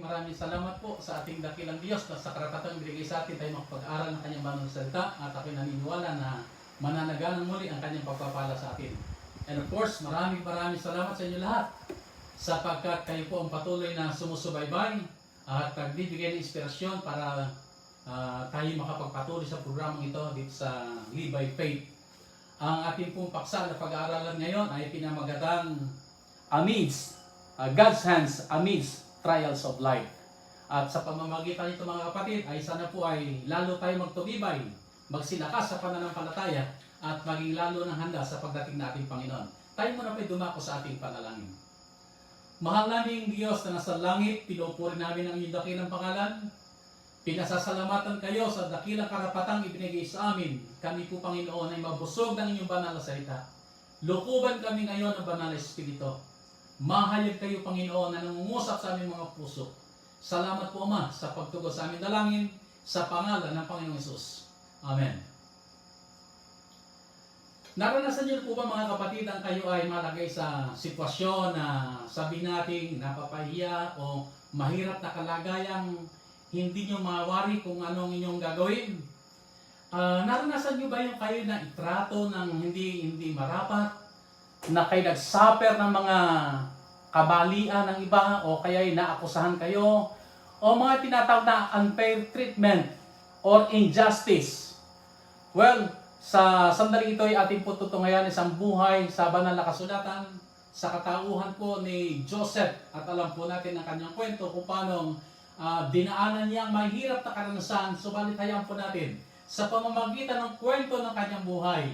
Maraming salamat po sa ating dakilang Diyos na sa karapatang binigay sa atin tayo makapag-aral ng kanyang banal na salita at ako'y naniniwala na mananagalang muli ang kanyang pagpapala sa atin. And of course, maraming salamat sa inyo lahat sapagkat kayo po ang patuloy na sumusubaybay at nagbibigay ng inspirasyon para tayo makapagpatuloy sa programang ito dito sa Live by Faith. Ang ating pong paksa na pag-aaralan ngayon ay pinamagatang amidst God's hands amidst trials of life. At sa pamamagitan nito mga kapatid ay sana po ay lalo tayo magtubibay, magsilakas sa pananampalataya at maging lalo ng handa sa pagdating nating Panginoon. Tayo muna po'y dumako sa ating panalangin. Mahal naming Diyos na nasa langit, pinupuri namin ang iyong dakilang pangalan. Pinasasalamatan kayo sa dakilang karapatang ibinigay sa amin. Kami po Panginoon ay mabusog ng inyong banal na salita. Lukuban kami ngayon ng banal na Espiritu. Mahayag kayo Panginoon na nangungusap sa aming mga puso. Salamat po Ama sa pagtugon sa aming dalangin sa pangalan ng Panginoong Hesus. Amen. Naranasan niyo po ba mga kapatid ang kayo ay malagay sa sitwasyon na sabi natin napapahiya o mahirap na kalagayang hindi niyo mawari kung anong inyong gagawin? Naranasan niyo ba yung kayo na itrato ng hindi marapat? Na kayo nag-suffer ng mga kabalian ng iba o kaya naakusahan kayo o mga tinatawag na unfair treatment or injustice. Well, sa sandaling ito ay ating po tutungayan isang buhay sa banal na kasulatan sa katauhan po ni Joseph at alam po natin ang kanyang kwento kung paano dinaanan niya ang mahirap na karanasan. Subalit hayaan po natin sa pamamagitan ng kwento ng kanyang buhay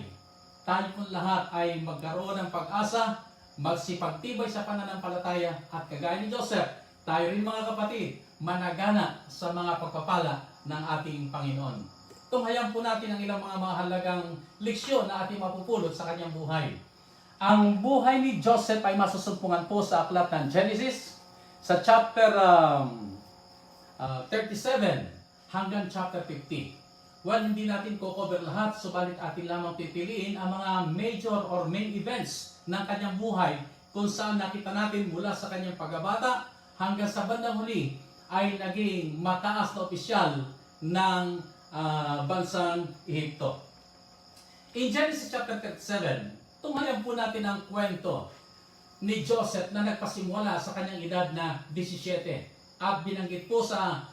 tayo po lahat ay magkaroon ng pag-asa, magsipagtibay sa pananampalataya at kagaya ni Joseph, tayo rin mga kapatid, managana sa mga pagpapala ng ating Panginoon. Tunghayan po natin ang ilang mga mahalagang leksyon na ating mapupulot sa kanyang buhay. Ang buhay ni Joseph ay masusumpungan po sa aklat ng Genesis sa chapter 37 hanggang chapter 50. Well, hindi natin ko-cover lahat, subalit atin lamang pipiliin ang mga major or main events ng kanyang buhay kung saan nakita natin mula sa kanyang pagkabata hanggang sa bandang huli ay naging mataas na opisyal ng bansang Ehipto. In Genesis chapter 37, tunghayan po natin ang kwento ni Joseph na nagpasimula sa kanyang edad na 17 at binanggit po sa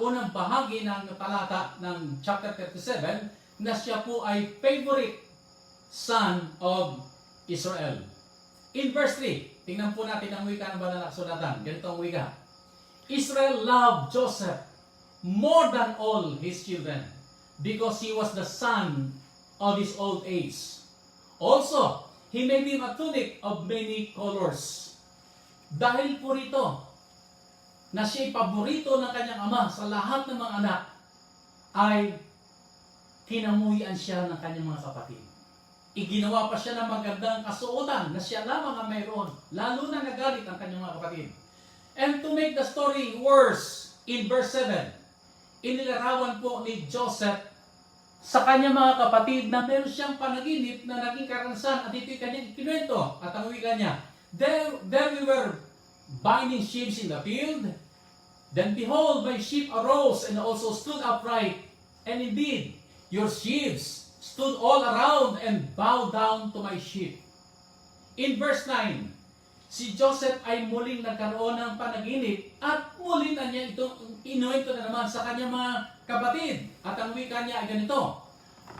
unang bahagi ng talata ng chapter 37 na siya po ay favorite son of Israel. In verse 3, tingnan po natin ang wika ng banal na kasulatan. Ganito ang wika. Israel loved Joseph more than all his children because he was the son of his old age. Also, he made him a tunic of many colors. Dahil po rito, na siya'y paborito ng kanyang ama sa lahat ng mga anak, ay kinamuhian siya ng kanyang mga kapatid. Iginawa pa siya ng magandang kasuotan na siya lamang ang mayroon, lalo na nagalit ang kanyang mga kapatid. And to make the story worse, in verse 7, inilarawan po ni Joseph sa kanyang mga kapatid na meron siyang panaginip na naging karanasan at ito'y kanyang ikinuwento at ang wika niya, There we were binding sheaves in the field. Then behold, my sheep arose and also stood upright. And indeed, your sheaves stood all around and bowed down to my sheep. In verse 9, si Joseph ay muling nagkaroon ng panaginip at muli na niya ito inuwento na naman sa kanyang mga kapatid. At ang wika niya ay ganito,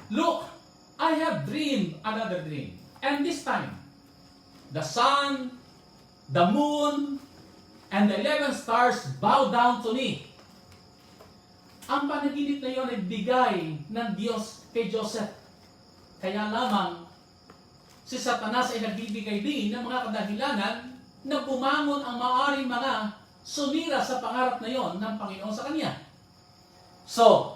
Look, I have dreamed another dream. And this time, the sun, the moon, and the 11 stars bow down to me. Ang panaginip na iyon ay bigay ng Diyos kay Joseph. Kaya lamang, si Satanas ay nagbibigay din ng mga kadahilanan na bumangon ang maaaring mga sumira sa pangarap na iyon ng Panginoon sa kanya. So,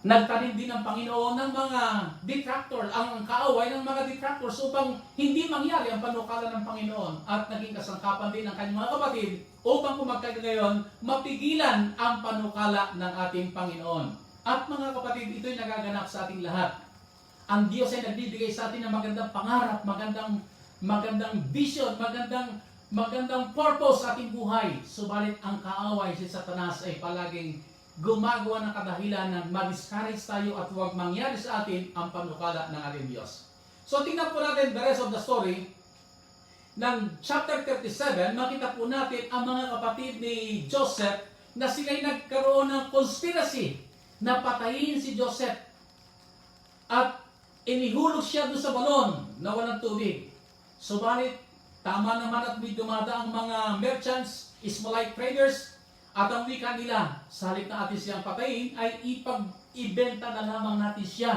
nagtanim din ng Panginoon ng mga detractor, ang kaaway ng mga detractors upang hindi mangyari ang panukala ng Panginoon at naging kasangkapan din ng kanyang mga kapatid upang kumagkagayon mapigilan ang panukala ng ating Panginoon. At mga kapatid, ito'y nagaganap sa ating lahat. Ang Diyos ay nagbibigay sa atin ng magandang pangarap, magandang vision, magandang magandang purpose sa ating buhay. Subalit ang kaaway si Satanas ay palaging gumagawa ng kadahilan na ma-discourage tayo at huwag mangyari sa atin ang panukala ng ating Diyos. So tingnan po natin the rest of the story. Ng chapter 37, makita po natin ang mga kapatid ni Joseph na sila'y nagkaroon ng conspiracy na patayin si Joseph. At inihulog siya doon sa balon na walang tubig. Subalit, tama naman at may dumadaang mga merchants, Ismailite traders, at ang wika nila, sa halip na atin siyang patayin, ay ibenta na lamang natin siya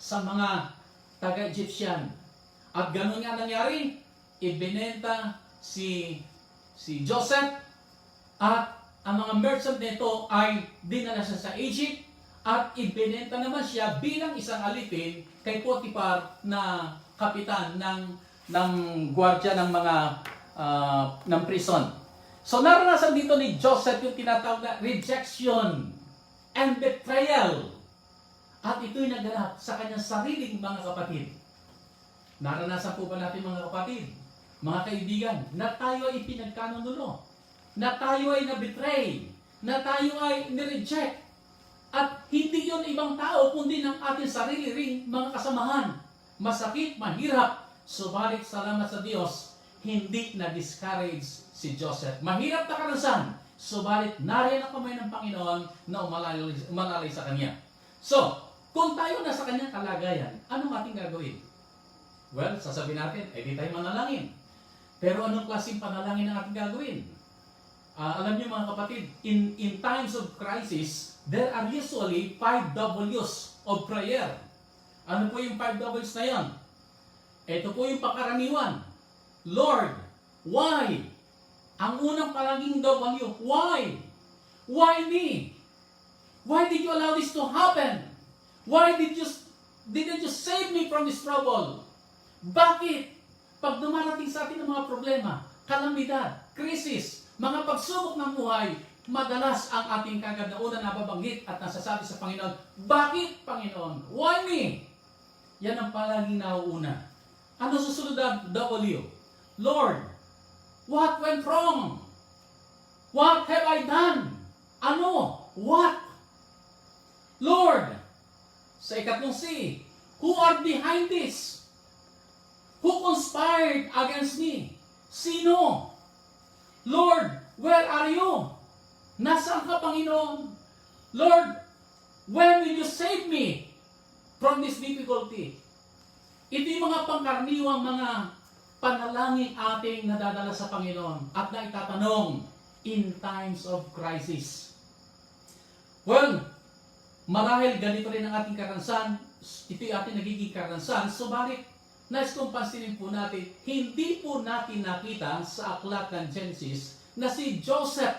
sa mga taga-Egyptian. At ganun nga nangyari, ibinenta si Joseph at ang mga merchant nito ay dinala siya sa Egypt at ibinenta naman siya bilang isang alipin kay Potiphar na kapitan ng gwardiya ng mga ng prison. So naranasan dito ni Joseph yung tinatawag na rejection and betrayal. At ito'y naganap sa kanyang sariling mga kapatid. Naranasan po ba natin mga kapatid, mga kaibigan, na tayo ay ipinagkanunulo, na tayo ay na-betray, na tayo ay nireject, at hindi yon ibang tao, kundi ng ating sarili ring mga kasamahan. Masakit, mahirap, subalit salamat sa Diyos, hindi na-discourage si Joseph. Mahirap na karanasan, subalit nariyan ang kamay ng Panginoon na umalalay sa Kanya. So, kung tayo na sa Kanyang kalagayan, anong ating gagawin? Well, sasabihin natin, di tayo manalangin. Pero anong klaseng panalangin ang ating gagawin? Alam niyo mga kapatid, in times of crisis, there are usually 5 W's of prayer. Ano po yung 5 W's na yan? Ito po yung pangkaraniwan. Lord, why? Ang unang palaging W, why? Why me? Why did you allow this to happen? Why didn't you save me from this trouble? Bakit? Pag dumarating sa atin ang mga problema, kalamidad, krisis, mga pagsubok ng buhay, madalas ang ating kagad na una nababanggit at nasasabi sa Panginoon, bakit Panginoon? Why me? Yan ang palaging nauuna. Ano susunod na W? Lord, what went wrong? What have I done? Ano? What? Lord, sa ikatlong C, who are behind this? Who conspired against me? Sino? Lord, where are you? Nasaan ka, Panginoon? Lord, when will you save me from this difficulty? Ito yung mga pangkaraniwang mga panalangin ating nadadala sa Panginoon at na itatanong in times of crisis. Well, marahil ganito rin ang ating karanasan, ito yung ating nagiging karanasan, subalit nais kong pansinin po natin, hindi po natin nakita sa aklat ng Genesis na si Joseph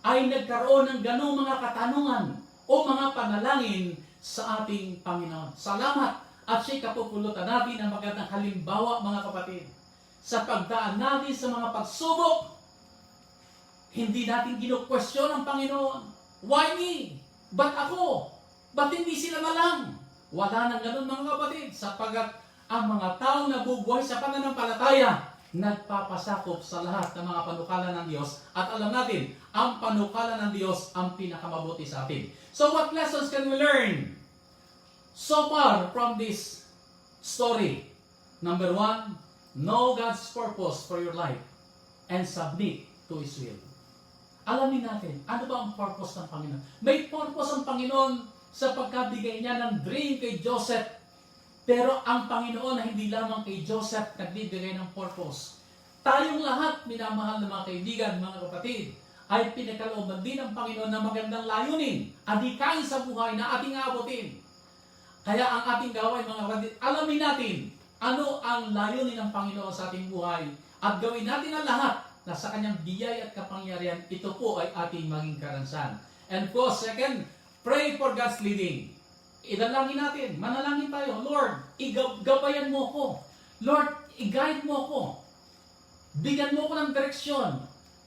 ay nagkaroon ng ganong mga katanungan o mga panalangin sa ating Panginoon. Salamat at siya'y kapupulutan natin ang magandang halimbawa mga kapatid. Sa pagdaan natin sa mga pagsubok, hindi natin kinu-question ang Panginoon. Why me? Ba't ako? Ba't hindi sila na lang? Wala nang ganun mga kapatid, sapagat ang mga taong nabubuhay sa pananampalataya, nagpapasakop sa lahat ng mga panukala ng Diyos. At alam natin, ang panukala ng Diyos ang pinakamabuti sa atin. So what lessons can we learn so far from this story? Number 1, know God's purpose for your life and submit to His will. Alamin natin, ano ba ang purpose ng Panginoon? May purpose ang Panginoon sa pagkabigay niya ng dream kay Joseph. Pero ang Panginoon na hindi lamang kay Joseph nagbibigay ng purpose. Tayong lahat, minamahal ng mga kaibigan, mga kapatid, ay pinakalooban din ng Panginoon na magandang layunin, adikain sa buhay na ating aabutin. Kaya ang ating gawain, mga kapatid, alamin natin ano ang layunin ng Panginoon sa ating buhay at gawin natin ang lahat na sa kanyang biyaya at kapangyarihan, ito po ay ating maging karansan. And of course, second, pray for God's leading. Idalangin natin, manalangin tayo, Lord, igabayan mo ko. Lord, i-guide mo ko. Bigyan mo ko ng direksyon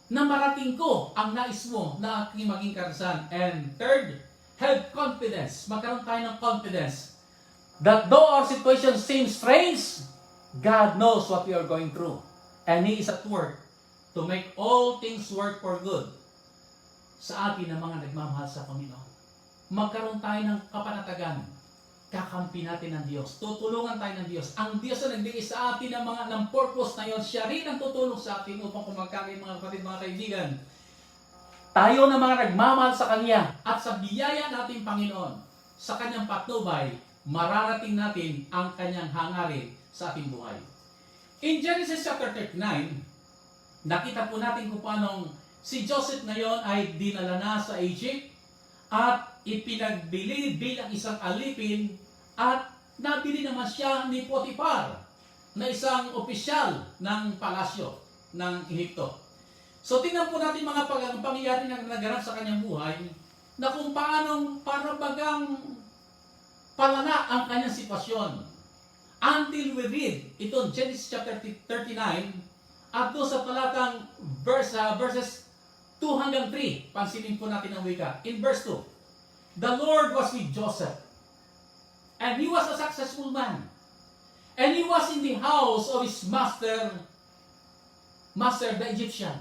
na marating ko ang nais mo na aking maging karansan. And third, have confidence. Magkaroon tayo ng confidence that though our situation seems strange, God knows what we are going through. And He is at work to make all things work for good sa atin na mga nagmamahal sa Panginoon. Magkaroon tayo ng kapanatagan. Kakampi natin ng Diyos. Tutulungan tayo ng Diyos. Ang Diyos na nagbigay sa atin ng purpose na yun, siya rin ang tutulong sa atin upang kumagkakain mga kapatid, mga kaibigan. Tayo na mga nagmamahal sa Kanya at sa biyaya nating Panginoon, sa Kanyang patnubay, mararating natin ang Kanyang hangarin sa ating buhay. In Genesis chapter 39, nakita po natin kung paano si Joseph ngayon ay dinala na sa Egypt at ipinagbili bilang isang alipin at nabili naman siya ni Potiphar na isang opisyal ng palasyo ng Ehipto. So tingnan po natin mga pangyayari na naganap sa kanyang buhay na kung paanong parabagang palala ang kanyang sitwasyon. Until we read ito Genesis chapter 39 at doon sa talatang verses 2 hanggang 3, pansinin po natin ang wika. In verse 2, the Lord was with Joseph, and he was a successful man, and he was in the house of his master the Egyptian.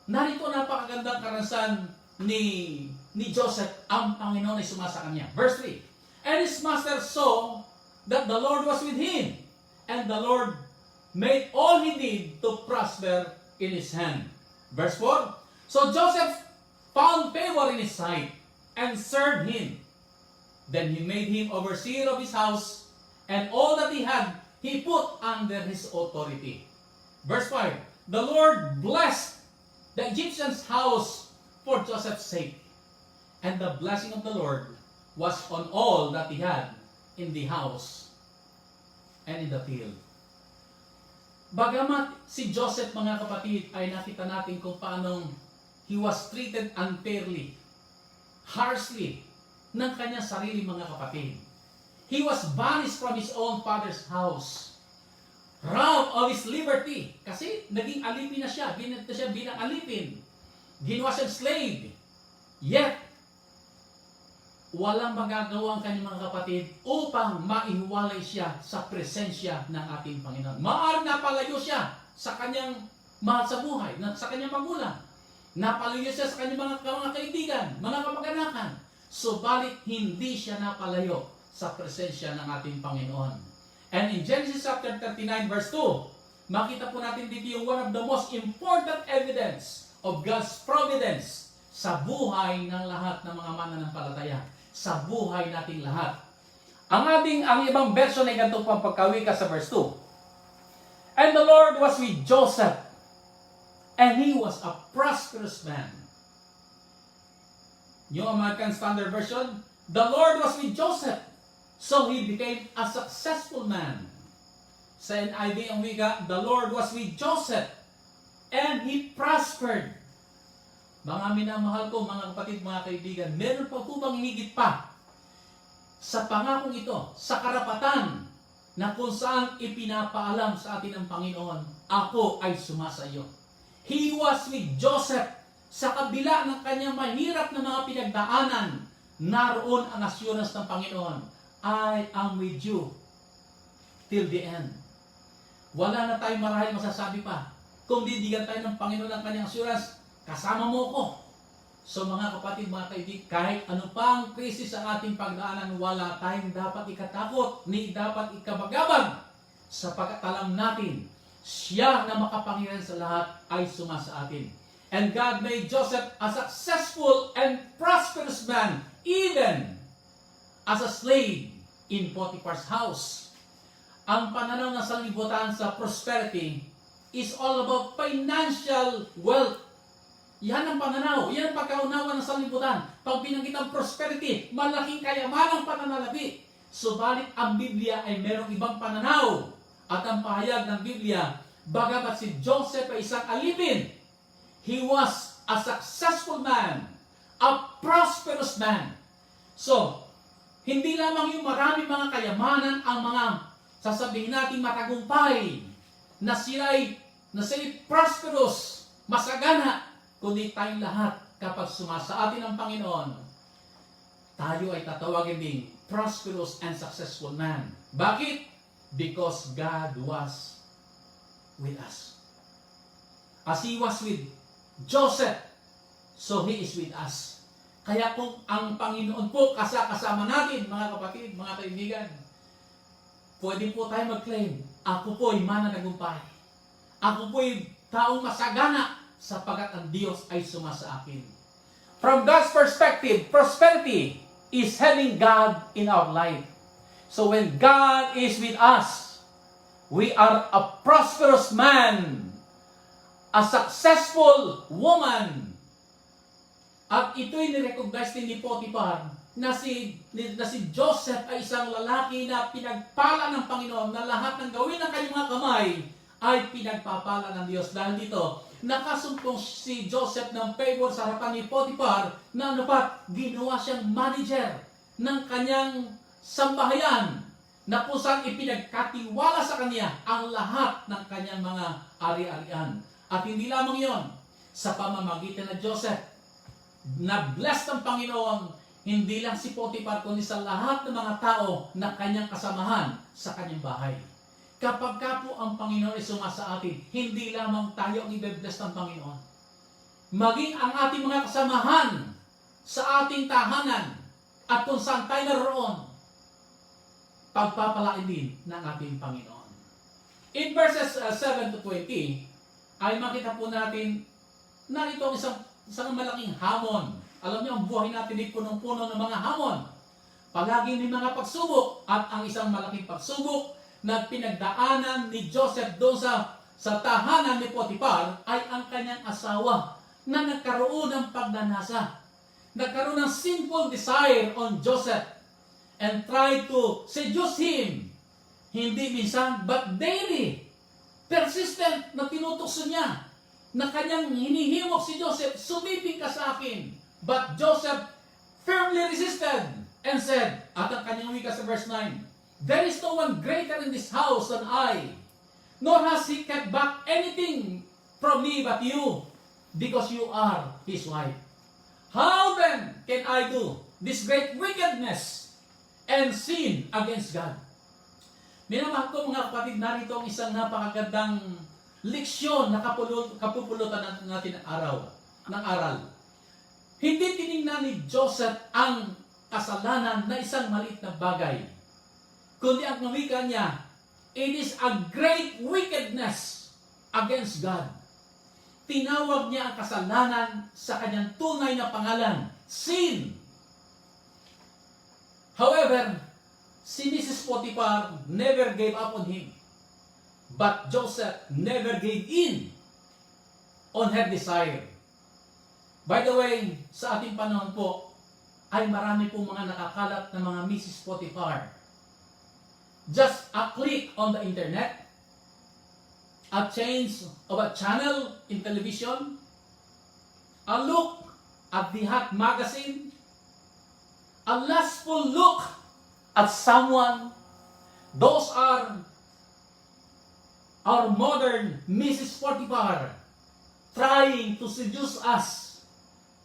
Narito napakagandang karanasan ni Joseph, ang Panginoon ay sumasa kanya. Verse 3, and his master saw that the Lord was with him, and the Lord made all he did to prosper in his hand. Verse 4, so Joseph found favor in his sight, and served him. Then he made him overseer of his house, and all that he had, he put under his authority. Verse 5, the Lord blessed the Egyptian's house for Joseph's sake, and the blessing of the Lord was on all that he had in the house and in the field. Bagamat si Joseph, mga kapatid, ay nakita natin kung paanong he was treated unfairly, harshly, ng kanyang sarili, mga kapatid. He was banished from his own father's house, robbed of his liberty, kasi naging alipin na siya, binenta siya bilang alipin, ginawa siyang slave. Yet, walang magagawa ang kanyang mga kapatid upang maihiwalay siya sa presensya ng ating Panginoon. Maaaring napalayo siya sa kanyang mahal sa buhay, sa kanyang magulang. Napalayo siya sa kanyang mga kaibigan, mga kamag-anakan. Subalit hindi siya napalayo sa presensya ng ating Panginoon. And in Genesis chapter 39 verse 2, makita po natin dito yung one of the most important evidence of God's providence sa buhay ng lahat ng mga mananampalataya, sa buhay nating lahat. Ang ibang version ay ganito pang pagkawika sa verse 2. And the Lord was with Joseph, and he was a prosperous man. New American Standard Version, the Lord was with Joseph, so he became a successful man. Sa NIV ang wika, the Lord was with Joseph, and he prospered. Mga minamahal ko, mga kapatid, mga kaibigan, meron pa po bang higit pa sa pangakong ito, sa karapatan na kung saan ipinapaalam sa atin ng Panginoon, ako ay sumasa iyo. He was with Joseph sa kabila ng kanyang mahirap na mga pinagdaanan. Naroon ang assurance ng Panginoon, I am with you till the end. Wala na tayong marahil masasabi pa. Kung bibigyan tayo ng Panginoon ng kanyang assurance, kasama mo ko. So mga kapatid, mga kaibigan, kahit ano pang krisis ang ating pagdaanan, wala tayong dapat ikatakot, ni dapat ikabagabag, sapagkat alam natin, siya na makapangyarihan sa lahat ay sumasa atin. And God made Joseph a successful and prosperous man, even as a slave in Potiphar's house. Ang pananaw ng sanlibutan sa prosperity is all about financial wealth. Yan ang pananaw, yan ang pagkaunawa ng sanlibutan. Pag binanggit ang prosperity, malaking kayamanang pananalapi. Subalit ang Biblia ay merong ibang pananaw. At ang pahayag ng Biblia, bagamat si Joseph ay isang alipin, he was a successful man, a prosperous man. So, hindi lamang yung marami mga kayamanan ang mga sasabihin natin matagumpay, na sila'y prosperous, masagana, kundi tayong lahat kapag sumasa atin ang Panginoon, tayo ay tatawagin ding prosperous and successful man. Bakit? Because God was with us. As He was with Joseph, so He is with us. Kaya kung ang Panginoon po kasama natin, mga kapatid, mga kaibigan, pwede po tayo mag-claim, ako po ay mananagumpay. Ako po ay taong masagana sapagat ang Diyos ay sumasa akin. From God's perspective, prosperity is having God in our life. So when God is with us, we are a prosperous man, a successful woman. At ito'y nirecognize din ni Potiphar na si Joseph ay isang lalaki na pinagpala ng Panginoon na lahat ng gawin ng kanyang mga kamay ay pinagpapala ng Diyos. Dahil dito, nakasumpong si Joseph ng favor sa harapan ni Potiphar na ginawa siyang manager ng kanyang sambahayan na kung saan ipinagkatiwala sa kanya ang lahat ng kanyang mga ari-arian. At hindi lamang yon, sa pamamagitan ng Joseph, na-bless ng Panginoon, hindi lang si Potiphar, kundi sa lahat ng mga tao na kanyang kasamahan sa kanyang bahay. Kapag ka po ang Panginoon ay sumasa atin, hindi lamang tayo ang i-bless ng Panginoon. Maging ang ating mga kasamahan sa ating tahanan at kung saan tayo naroon, pagpapalain din ng ating Panginoon. In verses 7 to 20, ay makita po natin na ito isang malaking hamon. Alam niyo, ang buhay natin ay punong-puno ng mga hamon. Palaging may mga pagsubok, at ang isang malaking pagsubok na pinagdaanan ni Joseph doon sa tahanan ni Potiphar ay ang kanyang asawa na nagkaroon ng pagnanasa. Nagkaroon ng sinful desire on Joseph and tried to seduce him. Hindi minsan, but daily. Persistent na tinutukso niya na kanyang hinihimok si Joseph, sumiping ka sa akin. But Joseph firmly resisted and said, at ang kanyang wika sa verse 9, there is no one greater in this house than I, nor has he kept back anything from me but you, because you are his wife. How then can I do this great wickedness and sin against God? Minamahal ko mga kapatid, narito ang isang napakagandang leksyon na kapupulutan natin ng aral. Hindi tiningnan ni Joseph ang kasalanan na isang maliit na bagay, kundi ang wika niya, it is a great wickedness against God. Tinawag niya ang kasalanan sa kanyang tunay na pangalan, sin. However, si Mrs. Potiphar never gave up on him. But Joseph never gave in on her desire. By the way, sa ating panahon po, ay marami pong mga nakakalat na mga Mrs. Potiphar. Just a click on the internet, a change of a channel in television, a look at the hot magazine, a lustful look at someone, those are our modern Mrs. Potiphar trying to seduce us,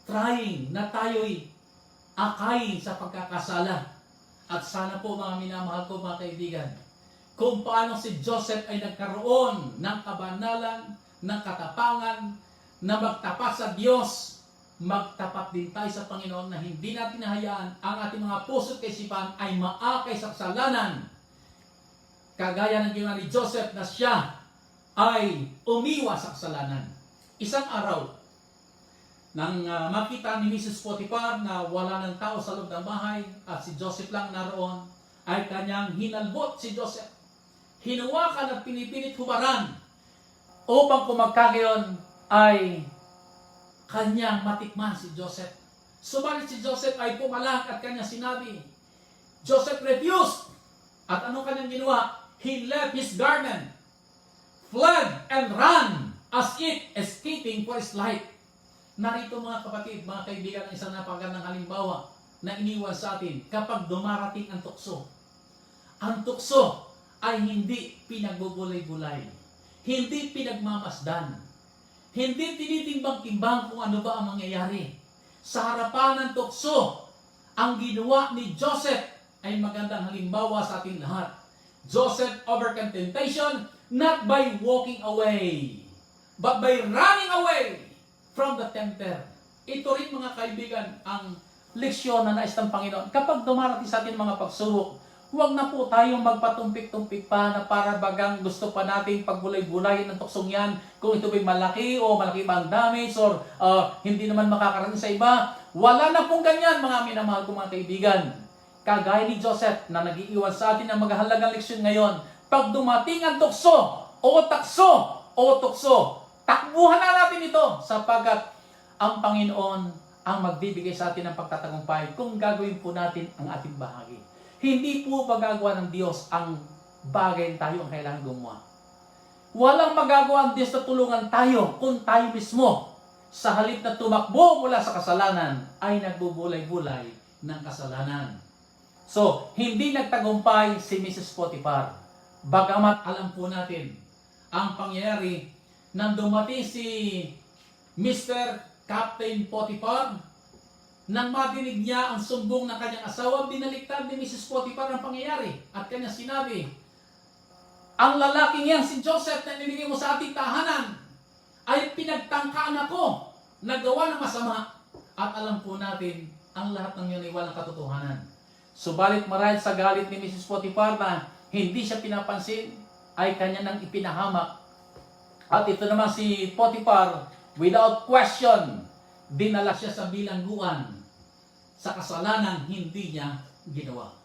trying na tayo'y akayin sa pagkakasala. At sana po mga minamahal ko mga kaibigan, kung paano si Joseph ay nagkaroon ng kabanalan, ng katapangan, na magtapat sa Diyos, magtapat din tayo sa Panginoon na hindi natin hayaan ang ating mga puso at kaisipan ay maakay sa kasalanan. Kagaya ng ginawa ni Joseph na siya ay umiwas sa kasalanan. Isang araw, nang makita ni Mrs. Potiphar na wala ng tao sa loob ng bahay at si Joseph lang naroon, ay kanyang hinalbot si Joseph. Hinawakan at pinipilit hubaran upang kumagkagayon ay kanyang matikman si Joseph. Subalit si Joseph ay pumalak at kanyang sinabi, Joseph refused. At ano kanyang ginawa? He left his garment, fled and ran as if escaping for his life. Narito mga kapatid, mga kaibigan, ang isang napakagandang halimbawa na iniwan sa atin kapag dumarating ang tukso. Ang tukso ay hindi pinagbubulay-bulay, hindi pinagmamasdan, hindi tinitimbang-timbang kung ano ba ang mangyayari. Sa harapan ng tukso, ang ginawa ni Joseph ay magandang halimbawa sa ating lahat. Joseph overcame temptation not by walking away, but by running away from the tempter. Ito rin mga kaibigan ang leksyon na nais ng Panginoon. Kapag dumarating sa atin mga pagsubok, huwag na po tayong magpatumpik-tumpik pa na para bagang gusto pa natin pagbulay-bulayin ng tuksong yan kung ito ba'y malaki o malaki ba ang damage or hindi naman makakarating sa iba. Wala na pong ganyan mga minamahal kong mga kaibigan. Kagaya ni Joseph na nag-iiwan sa atin ng maghahalagang leksyon ngayon, pag dumating ang tukso o tukso, takbuhan na natin ito sapagkat ang Panginoon ang magbibigay sa atin ng pagtatagumpay kung gagawin po natin ang ating bahagi. Hindi po magagawa ng Diyos ang bagay tayo ang kailangan gumawa. Walang magagawa ang Diyos na tulungan tayo kung tayo mismo sa halip na tumakbo mula sa kasalanan ay nagbubulay-bulay ng kasalanan. So, hindi nagtagumpay si Mrs. Potiphar. Bagamat alam po natin ang pangyayari nang dumating si Mr. Captain Potiphar, nang madinig niya ang sumbong ng kanyang asawa, binaliktad ni Mrs. Potiphar ang pangyayari at kanya sinabi, ang lalaking yan, si Joseph na nilagay mo sa ating tahanan, ay pinagtangkaan ako na gawa ng masama. At alam po natin, ang lahat ng yun ay walang katotohanan. Subalit marahil sa galit ni Mrs. Potiphar na hindi siya pinapansin, ay kanya nang ipinahamak. At ito naman si Potiphar, without question, dinala siya sa bilangguan sa kasalanan hindi niya ginawa.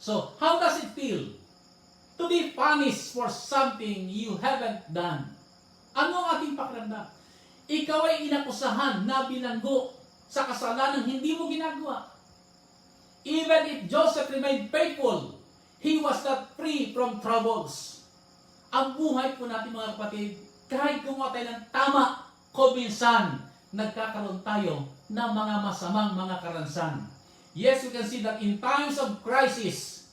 So, how does it feel to be punished for something you haven't done? Ano ang ating pakiramdam? Ikaw ay inakusahan na bilanggo sa kasalanan hindi mo ginagawa. Even if Joseph remained faithful, he was not free from troubles. Ang buhay po natin mga kapatid, kahit gumawa tayo ng tama, kuminsan nagkakaroon tayo ng mga masamang mga karansan. Yes, we can see that in times of crisis,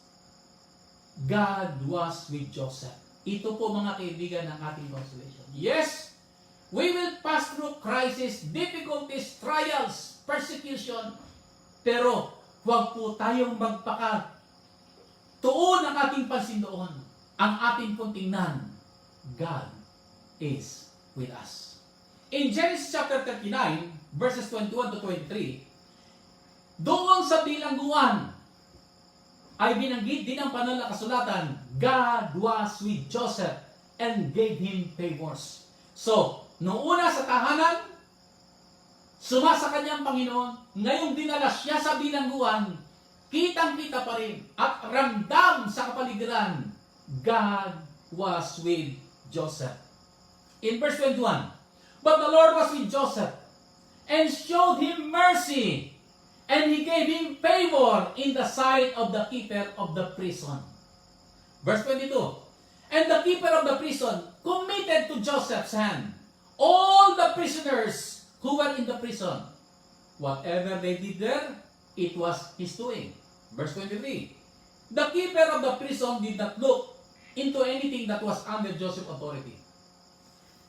God was with Joseph. Ito po mga kaibigan ng ating consolation. Yes, we will pass through crisis, difficulties, trials, persecution, pero huwag po tayong magpaka-tuon ang ating pansin doon. Ang ating pong tingnan, God is with us. In Genesis chapter 39, verses 21 to 23, doon sa bilangguan ay binanggit din ang banal na kasulatan, God was with Joseph and gave him favors. So, noong una sa tahanan, sumasa kanyang Panginoon, ngayong dinala siya sa bilangguan, kitang-kita pa rin at ramdam sa kapaligiran, God was with Joseph. In verse 21, but the Lord was with Joseph and showed him mercy, and he gave him favor in the sight of the keeper of the prison. Verse 22, and the keeper of the prison committed to Joseph's hand all the prisoners who were in the prison. Whatever they did there, it was his doing. Verse 23, the keeper of the prison did not look into anything that was under Joseph's authority,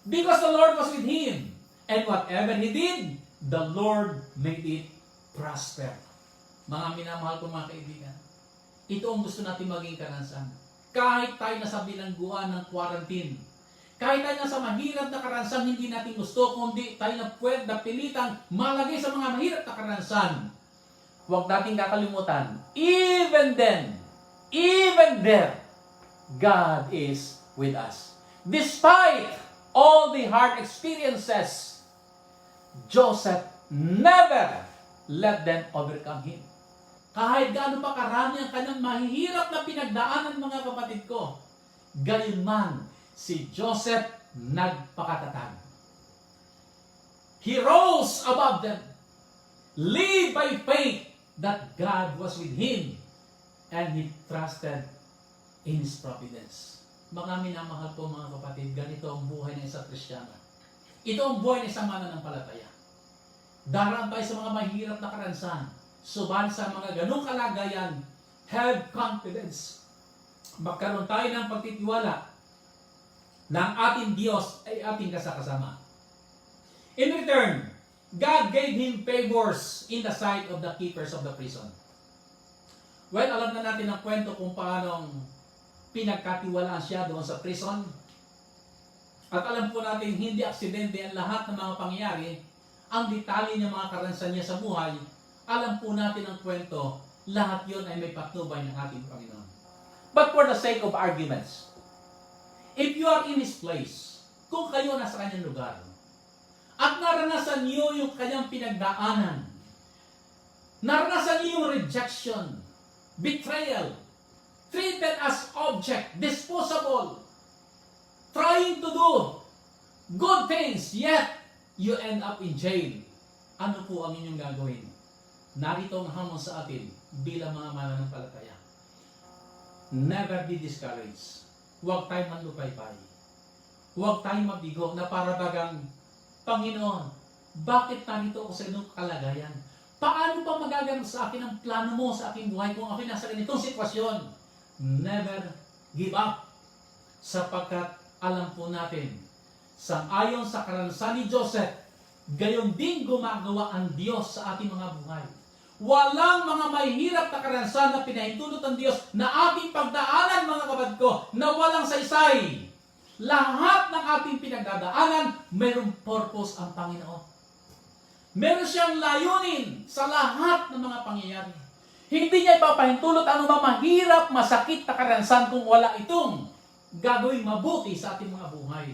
because the Lord was with him, and whatever he did, the Lord made it prosper. Mga minamahal kong mga kaibigan, ito ang gusto natin maging karansan. Kahit tayo nasa bilangguan ng quarantine, kahit tayo nasa mahirap na karansan, hindi natin gusto, kundi tayo na pilitang malagay sa mga mahirap na karansan. Huwag natin kakalimutan, even then, even there, God is with us. Despite all the hard experiences, Joseph never let them overcome him. Kahit gaano pa karami ang kanyang mahihirap na pinagdaanan, mga kapatid ko, gayon man, si Joseph nagpakatatag. He rose above them, lived by faith that God was with him, and he trusted in His providence. Mga minamahal ko mga kapatid, ganito ang buhay ng isang Kristiyano. Ito ang buhay ng isang mananampalataya. Daraan tayo sa mga mahirap na karansan. Subalit sa mga ganong kalagayan, have confidence. Magkaroon tayo ng pagtitiwala na ang ating Diyos ay ating kasakasama. In return, God gave him favors in the sight of the keepers of the prison. Well, alam na natin ang kwento kung paanong pinagkatiwalaan siya doon sa prison. At alam po natin, hindi aksidente ang lahat ng mga pangyayari, ang detalye ng mga karanasan niya sa buhay, alam po natin ang kwento, lahat yon ay may patnubay ng ating Panginoon. But for the sake of arguments, if you are in His place, kung kayo nasa kanyang lugar, at naranasan niyo yung kanyang pinagdaanan, naranasan niyo yung rejection, betrayal, treated as object, disposable, trying to do good things, yet you end up in jail. Ano po ang inyong gagawin? Narito ang hamon sa atin bilang mga mananampalataya. Never be discouraged. Huwag tayong manlupaypay. Huwag tayong mabigo na para bagang, Panginoon, bakit narito ako sa inyong kalagayan? Paano pa magaganap sa akin ang plano mo sa aking buhay kung ako nasa ganitong sitwasyon? Never give up. Sapagkat alam po natin, ayon sa karanasan ni Joseph, gayon din gumagawa ang Diyos sa ating mga buhay. Walang mga mahirap na karanasan na pinahintulot ng Diyos na ating pagdaanan, mga kapatid ko, na walang saysay. Lahat ng ating pinagdadaanan, mayroong purpose ang Panginoon. Meron siyang layunin sa lahat ng mga pangyayari. Hindi niya ipapahintulot ano ba mahirap, masakit na karanasan kung wala itong gagawing mabuti sa ating mga buhay.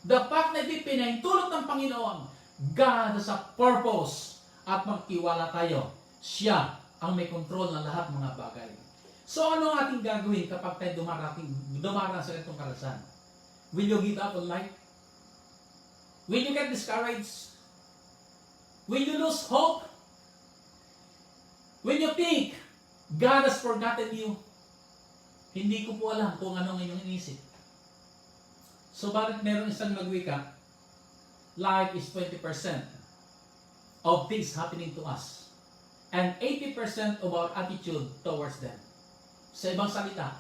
The fact na ito'y pinahintulot ng Panginoon, God has a purpose at magtiwala tayo. Siya ang may control ng lahat mga bagay. So ano ang ating gagawin kapag tayo dumarang sa itong karanasan? Will you give up on life? Will you get discouraged? Will you lose hope? When you think God has forgotten you, hindi ko po alam kung anong inyong inisip. So bakit meron isang nagwika, life is 20% of things happening to us and 80% of our attitude towards them. Sa ibang salita,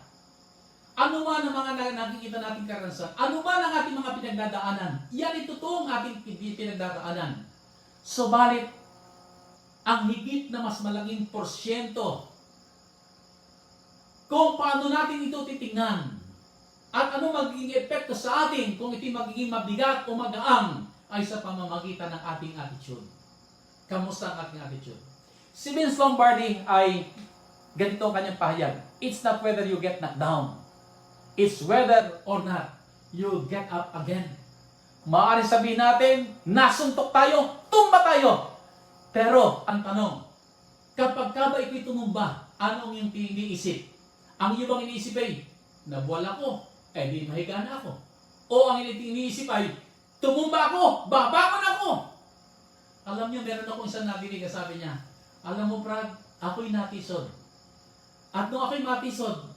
ano man ang mga nakikita nating karanasan, ano man ang ating mga pinagdadaanan, yan ito totoong ating pinagdadaanan. Subalit, ang higit na mas malaking porsyento kung paano natin ito titingnan at ano magiging epekto sa atin kung ito magiging mabigat o magaang ay sa pamamagitan ng ating attitude. Kamusta ang ating attitude? Si Vince Lombardi ay ganito ang kanyang pahayag. It's not whether you get knocked down. It's whether or not you get up again. Maaari sabihin natin, nasuntok tayo, tumba tayo. Pero, ang tanong, kapag ka ba ito'y tumumba, anong yung iniisip? Ang iyong bang iniisip ay, nabuwal ako, di mahiga na ako. O ang iniisip ay, tumumba ako, babangon ako. Alam niyo, meron akong isang narinig, sabi niya, alam mo Brad, ako'y natisod. At nung ako'y matisod,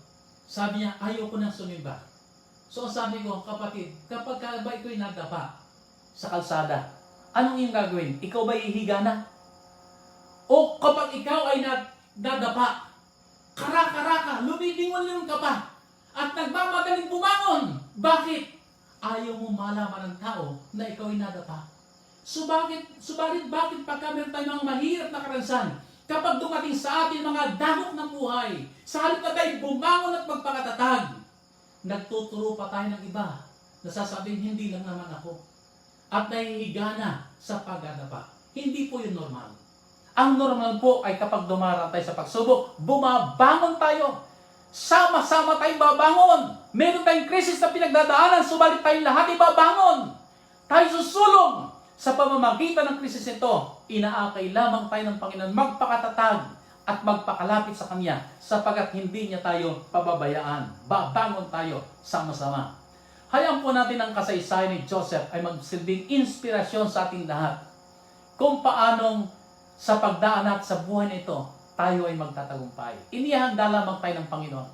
sabi niya, ayoko nang sumimba. So sabi ko, kapatid, kapag ka ba ito'y nadapa sa kalsada, anong iyong gagawin? Ikaw ba ihiga na? O kapag ikaw ay nadapa, kara-karaka, lumilingon-lingon ka pa, at nagmamagaling bumangon. Bakit? Ayaw mo malaman ng tao na ikaw ay nadapa. Subalit bakit pagka meron tayong mga mahirap na karanasan, kapag dumating sa atin mga dagok ng buhay, sa halip na tayo bumangon at magpakatatag, nagtuturo pa tayo ng iba na sasabihin, hindi lang naman ako. At nahihiga na sa pagdadapa. Hindi po yun normal. Ang normal po ay kapag dumarang tayo sa pagsubok, bumabangon tayo. Sama-sama tayong babangon. Meron tayong krisis na pinagdadaanan, subalit tayong lahat ibabangon. Tayo susulong. Sa pamamagitan ng krisis ito, inaakay lamang tayo ng Panginoon magpakatatag at magpakalapit sa Kanya sapagat hindi niya tayo pababayaan. Babangon tayo sama-sama. Hayaan po natin ang kasaysayan ni Joseph ay magsilbing inspirasyon sa ating lahat kung paanong sa pagdaan at sa buhay na ito, tayo ay magtatagumpay. Inihanda lamang tayo ng Panginoon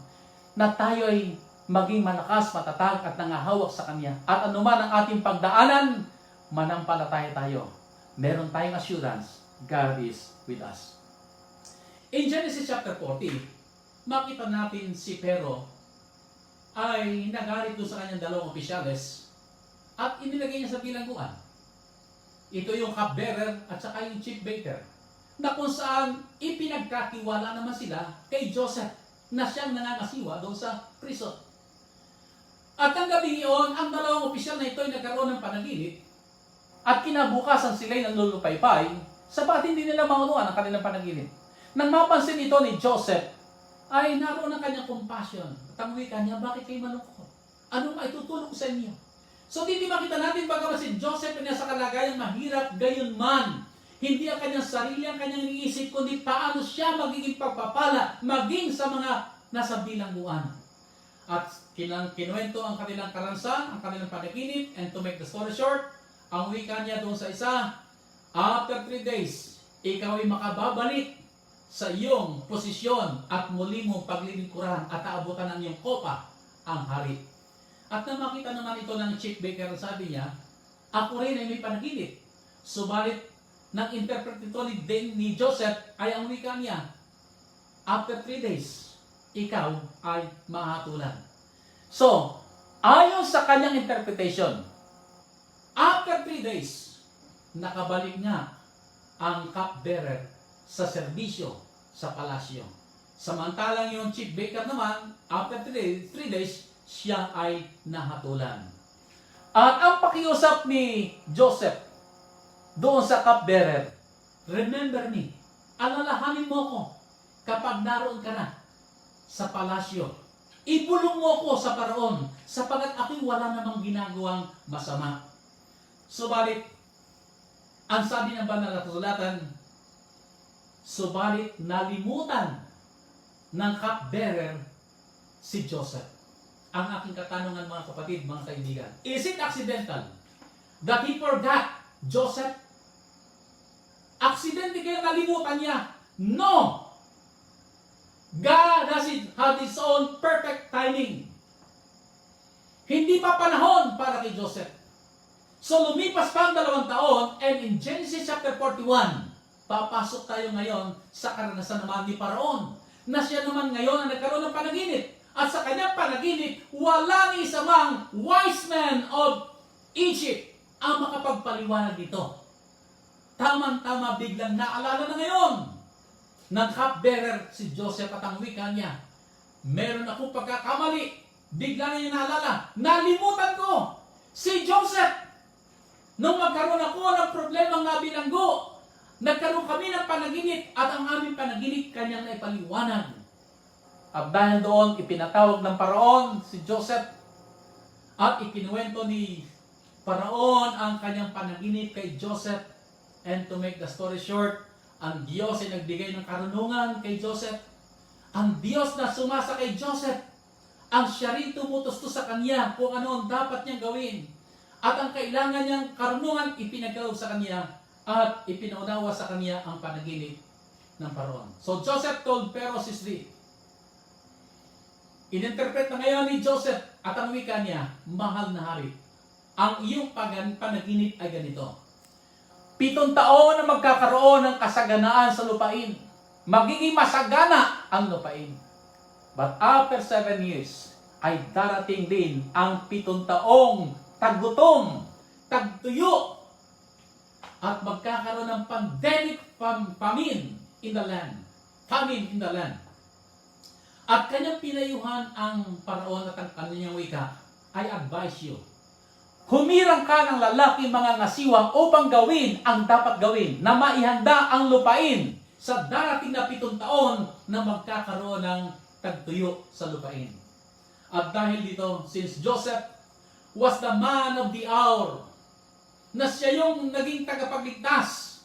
na tayo ay maging malakas, matatag at nangahawak sa Kanya. At anuman ang ating pagdaanan, manampalataya tayo. Meron tayong assurance, God is with us. In Genesis chapter 40, makita natin si Pero ay nagalit doon sa kanyang dalawang opisyales at inilagay niya sa bilangguan. Ito yung cupbearer at saka yung chief baker na kung saan ipinagkatiwala naman sila kay Joseph na siyang nangangasiwa doon sa prison. At ang gabi iyon, ang dalawang opisyal na ito ay nagkaroon ng panaginip at kinabukasan sila'y nalulupaypay sapagat hindi nila maunuan ang kanilang panaginip. Nang mapansin ito ni Joseph, ay naroon ang kanyang compassion. At ang wika niya, bakit kayo malungkot? Ano maitutulong ko sa inyo? So dito makita natin bagamat si Joseph ay nasa kalagayang mahirap gayon man, hindi ang kanyang sarili ang kanyang iniisip, kundi paano siya magiging pagpapala, maging sa mga nasa bilangguan. At kinuwento ang kanilang karansan, ang kanilang panaginip, and to make the story short, ang wika niya doon sa isa, after 3 days, ikaw ay makababalik sa iyong posisyon at muli mong paglilingkuran at aabutan ng iyong kopa ang hari. At nang makita naman ito ng chief baker, sabi niya, ako rin ay may panaginip. Subalit, nang interpret ito ni Joseph, ay ang wika niya, after 3 days, ikaw ay mahatulan. So, ayon sa kanyang interpretation, after 3 days, nakabalik nga ang cupbearer sa serbisyo sa palasyo. Samantalang yung chief baker naman, after 3 days, siya ay nahatulan. At ang pakiusap ni Joseph doon sa cupbearer, remember me, alalahanin mo ko kapag naroon ka na sa palasyo. Ibulong mo ko sa paraon sapagat ako'y wala namang ginagawang masama. Subalit, ang sabi ng banal na kasulatan, subalit nalimutan ng cupbearer si Joseph. Ang aking katanungan mga kapatid, mga kaibigan, is it accidental that he forgot Joseph? Aksidente kaya nalimutan niya? No! God has had His own perfect timing. Hindi pa panahon para kay Joseph. So lumipas pa ang 2 taon, and in Genesis chapter 41, papasok tayo ngayon sa karanasan naman ni Paraon, na siya naman ngayon ang nagkaroon ng panaginip. At sa kanyang panaginip, wala ni isa mang wise man of Egypt ang makapagpaliwanag dito. Tamang-tama biglang naalala na ngayon ng cupbearer si Joseph at ang wika niya, meron akong pagkakamali. Bigla niya naalala, nalimutan ko si Joseph. Nung magkaroon ako ng problemang nabilanggo, nagkaroon kami ng panaginip at ang aming panaginip kanyang naipaliwanag. At dahil doon, ipinatawag ng Paraon si Joseph at ikinuwento ni Paraon ang kanyang panaginip kay Joseph. And to make the story short, ang Diyos ay nagbigay ng karunungan kay Joseph. Ang Diyos na sumasa kay Joseph, ang siya rin tumutusto sa kanya kung ano ang dapat niyang gawin. At ang kailangan niyang karunungan, ipinagkaloob sa kanya at ipinaunawa sa kanya ang panaginip ng Paraon. So Joseph told Pharaoh his dream. Ininterpret na ngayon ni Joseph at ang wika niya, mahal na hari, ang iyong panaginip ay ganito. 7 taon na magkakaroon ng kasaganaan sa lupain. Magiging masagana ang lupain. But after 7 years, ay darating din ang 7 taong taggutom, tagtuyo, at magkakaroon ng pandemic famine in the land. Famine in the land. At kanyang pinayuhan ang Paraon at ang kanyang wika, I advise you, humirang ka ng lalaking mga ngasiwang upang gawin ang dapat gawin na maihanda ang lupain sa darating na 7 taon na magkakaroon ng tagtuyo sa lupain. At dahil dito, since Joseph was the man of the hour, na siya yung naging tagapagligtas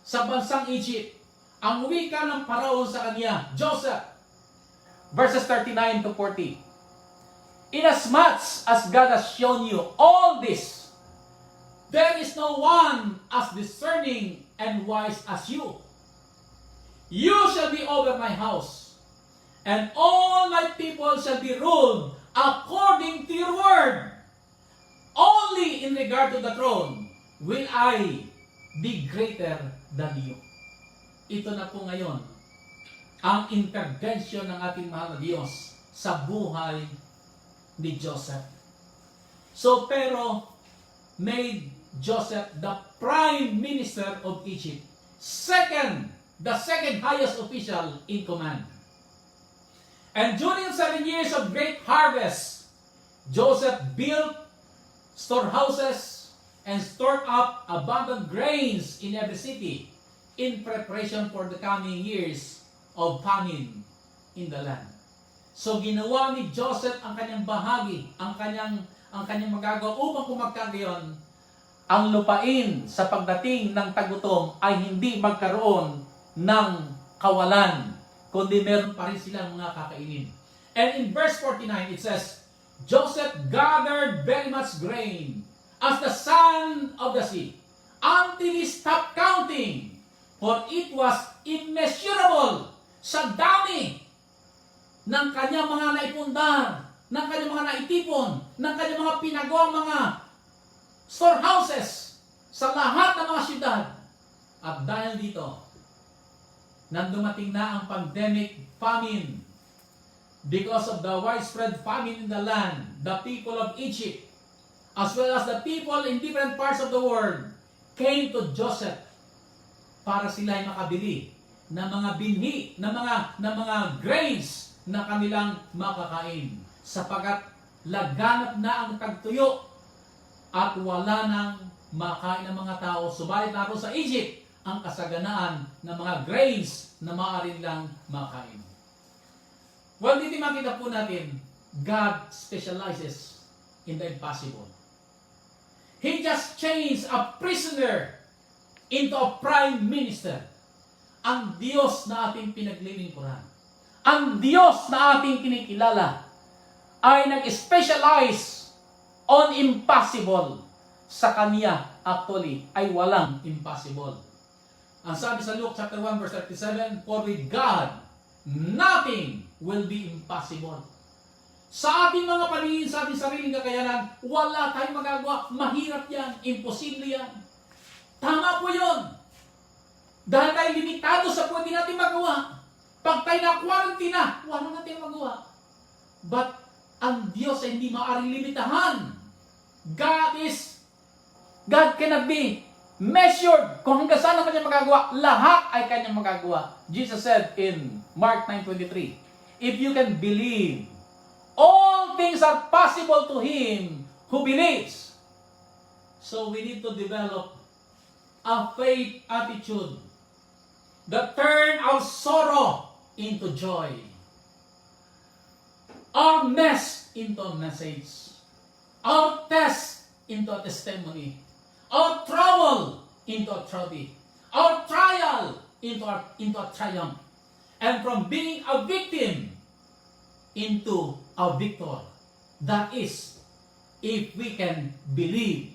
sa bansang Egypt, ang wika ng Paraon sa kanya, Joseph, verses 39 to 40. Inasmuch as God has shown you all this, there is no one as discerning and wise as you. You shall be over my house, and all my people shall be ruled according to your word. Only in regard to the throne will I be greater than you. Ito na po ngayon ang intervention ng ating mahal na Diyos sa buhay ni Joseph. So Pharaoh made Joseph the prime minister of Egypt, the second highest official in command. And during 7 years of great harvest, Joseph built storehouses and stored up abundant grains in every city in preparation for the coming years of famine in the land. So ginawa ni Joseph ang kanyang bahagi, ang kanyang magagawa upang kumagkagayon ang lupain sa pagdating ng tagutom ay hindi magkaroon ng kawalan, kundi meron pa rin silang mga kakainin. And in verse 49 it says, Joseph gathered very much grain as the sand of the sea until he stopped counting, for it was immeasurable sa dami ng kanyang mga naipundar, ng kanyang mga naitipon, ng kanyang mga pinagawang mga storehouses sa lahat ng mga syudad. At dahil dito, nang dumating na ang pandemic famine, because of the widespread famine in the land, the people of Egypt, as well as the people in different parts of the world, came to Joseph para sila ay makabili ng mga binhi, ng mga grains na kanilang makakain, sapagkat laganap na ang tagtuyo at wala nang makain ng mga tao. Subalit naroon sa Egypt ang kasaganaan ng mga grains na maaari nilang makain. Well, dito makita po natin, God specializes in the impossible. He just changed a prisoner into a prime minister. Ang Diyos na ating pinaglilingkuran, ang Diyos na ating kinikilala, ay nag-specialize on impossible. Sa Kanya, actually, ay walang impossible. Ang sabi sa Luke chapter 1 verse 37, for with God, nothing will be impossible. Sa ating mga paningin, sa ating sariling kakayanan, wala tayong magagawa. Mahirap yan, imposible yan. Tama po yun. Dahil tayo limitado sa pwede natin magawa. Pag tayo na-quarantine na, wala natin magawa. But ang Diyos ay hindi maaaring limitahan. God cannot be measured kung hanggang saan naman niya magagawa. Lahat ay kanyang magagawa. Jesus said in Mark 9:23, if you can believe, all things are possible to him who believes. So we need to develop a faith attitude that turn our sorrow into joy, our mess into a message, our test into a testimony, our trouble into a trophy, our trial into a triumph, and from being a victim into a victor. That is, if we can believe.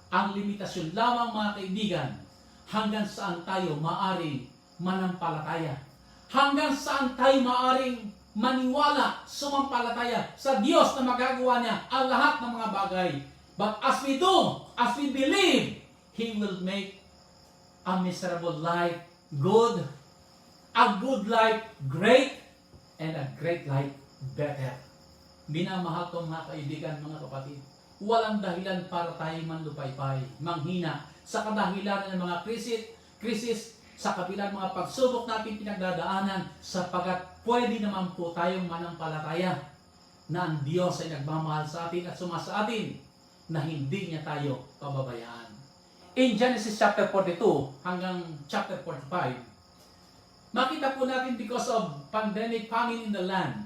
Ang limitasyon lamang, mga kaibigan, hanggang saan tayo maaring manampalataya, hanggang saan tayo maaring maniwala, sumampalataya sa Diyos na magagawa niya ang lahat ng mga bagay. But as we do, as we believe, He will make a miserable life good, a good life great, and a great life better. Minamahal kong mga kaibigan, mga kapatid, walang dahilan para tayo manlupaypay, manghina sa kadahilanan ng mga krisis, sa kabilang mga pagsubok natin pinagdadaanan, sapagkat pwede naman po tayong manampalataya na ang Diyos ay nagmamahal sa atin at sumasa atin na hindi niya tayo pababayaan. In Genesis chapter 42 hanggang chapter 45, makita po natin because of pandemic famine in the land,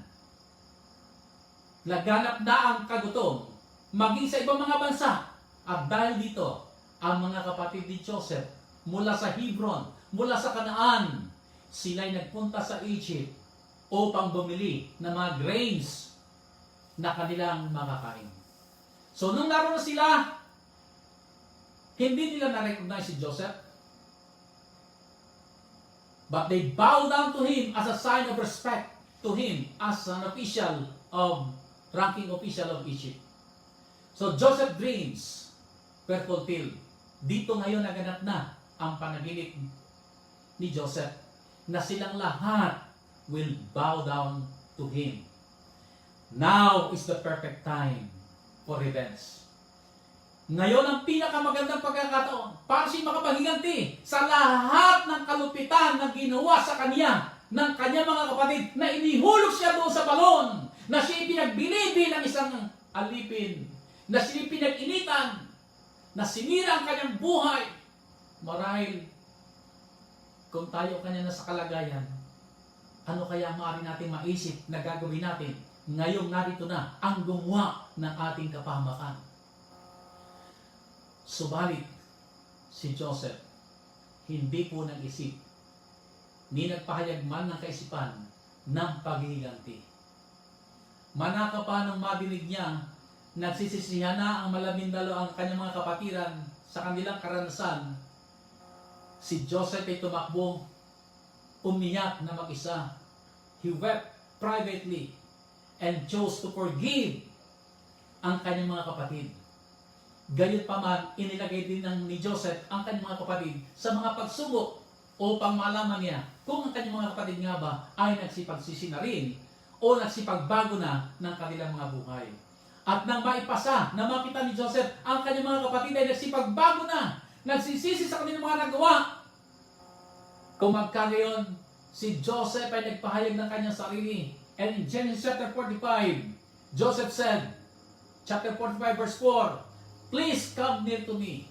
laganap na ang kagutom, maging sa ibang mga bansa. At dahil dito, ang mga kapatid ni Joseph, mula sa Hebron, mula sa Canaan, sila'y nagpunta sa Egypt upang bumili ng mga grains na kanilang makakain. So, nung naroon sila, hindi nila na-recognize si Joseph, but they bow down to him as a sign of respect to him as an official of, ranking official of Egypt. So, Joseph's dreams were fulfilled. Dito ngayon naganap na ang panaginip ni Joseph na silang lahat will bow down to him. Now is the perfect time for revenge. Ngayon ang pinakamagandang pagkakataon para siya makapaghiganti sa lahat ng kalupitan na ginawa sa kanya ng kanyang mga kapatid, na inihulog siya doon sa balon, na siya ipinagbili bilang isang alipin, na siya'y pinag-initan, na sinira ang kanyang buhay. Marahil, kung tayo kanya na sa kalagayan, ano kaya maaari natin maisip na gagawin natin ngayong narito na ang gumawa ng ating kapahamakan? Subalit, si Joseph, hindi po nag-isip, ni nagpahayag man ng kaisipan ng paghihiganti. Manaka pa nung madinig niya, nagsisisihan na ang malabindalo ang kanyang mga kapatiran sa kanilang karanasan. Si Joseph ay tumakbo, umiyak na mag-isa. He wept privately and chose to forgive ang kanyang mga kapatid. Gayunpaman, inilagay din ni Joseph ang kanyang mga kapatid sa mga pagsubok upang malaman niya kung ang kanyang mga kapatid nga ba ay nagsipagsisi na rin o nagsipagbago na ng kanilang mga buhay. At nang maipasa na makita ni Joseph ang kanyang mga kapatid ay nagsipagbago na, nagsisisi sa kanilang mga nagawa, kung magkagayon, si Joseph ay nagpahayag ng kanyang sarili. And in Genesis chapter 45, Joseph said, chapter 45 verse 4, "Please come near to me.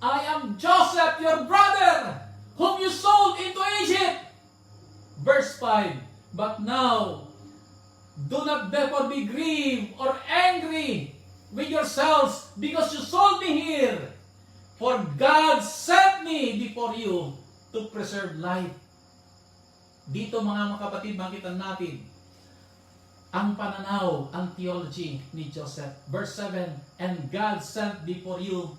I am Joseph, your brother, whom you sold into Egypt." Verse 5, "But now, do not therefore be grieved or angry with yourselves because you sold me here. For God sent me before you to preserve life." Dito mga kapatid, makita natin ang pananaw, ang theology ni Joseph. Verse 7, "And God sent before you,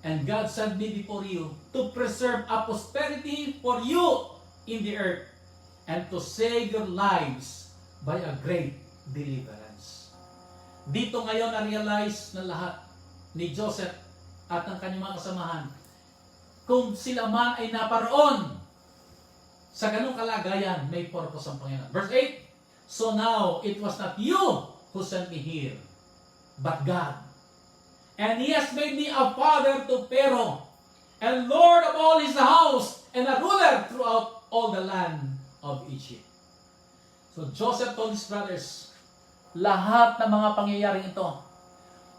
and God sent me before you to preserve a posterity for you in the earth, and to save your lives by a great deliverance." Dito ngayon na-realize na lahat ni Joseph at ng kanyang mga kasamahan kung sila man ay naparoon sa ganung kalagayan, may purpose ang Panginoon. Verse 8, "So now it was not you who sent me here, but God. And He has made me a father to Pharaoh, and Lord of all his house, and a ruler throughout all the land of Egypt." So Joseph told his brothers, lahat ng mga pangyayaring ito,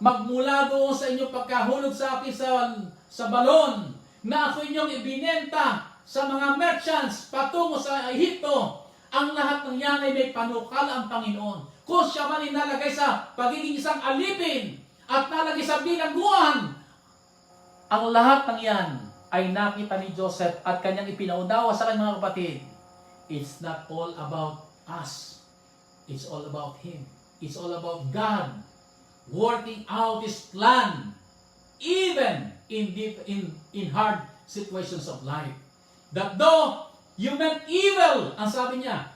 magmula doon sa inyong pagkahulog sa akin sa balon, na ako inyong ibinenta sa mga merchants patungo sa Ehipto, ang lahat ng yan ay may panukala ang Panginoon. Kung siya man ay nalagay sa pagiging isang alipin at nalagay sa bilangguan, ang lahat ng yan ay nakita ni Joseph at kanyang ipinaunawa sa kanyang mga kapatid. It's not all about us. It's all about Him. It's all about God working out His plan even in hard situations of life. That though you meant evil, ang sabi niya,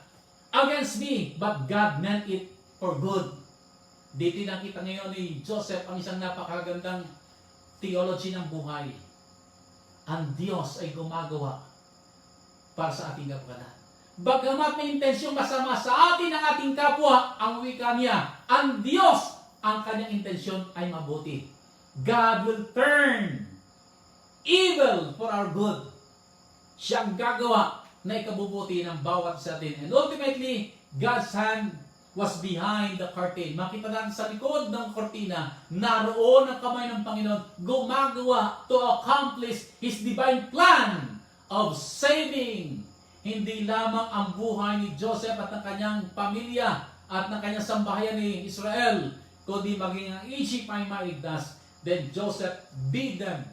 against me, but God meant it for good. Dito nakita ngayon ni Joseph ang isang napakagandang theology ng buhay. Ang Diyos ay gumagawa para sa ating kapakanan. Bagamat may intensyong masama sa atin ang ating kapwa, ang wika niya, ang Diyos, ang kanyang intensyon ay mabuti. God will turn evil for our good. Siyang gagawa na ikabubuti ng bawat sa atin. And ultimately, God's hand was behind the curtain. Makita natin sa likod ng kortina, naroon ang kamay ng Panginoon, gumagawa to accomplish His divine plan of saving hindi lamang ang buhay ni Joseph at ng kanyang pamilya at ng kanyang sambahayan ni Israel, kundi maging ang Egypt ay mailigtas. Then Joseph bid them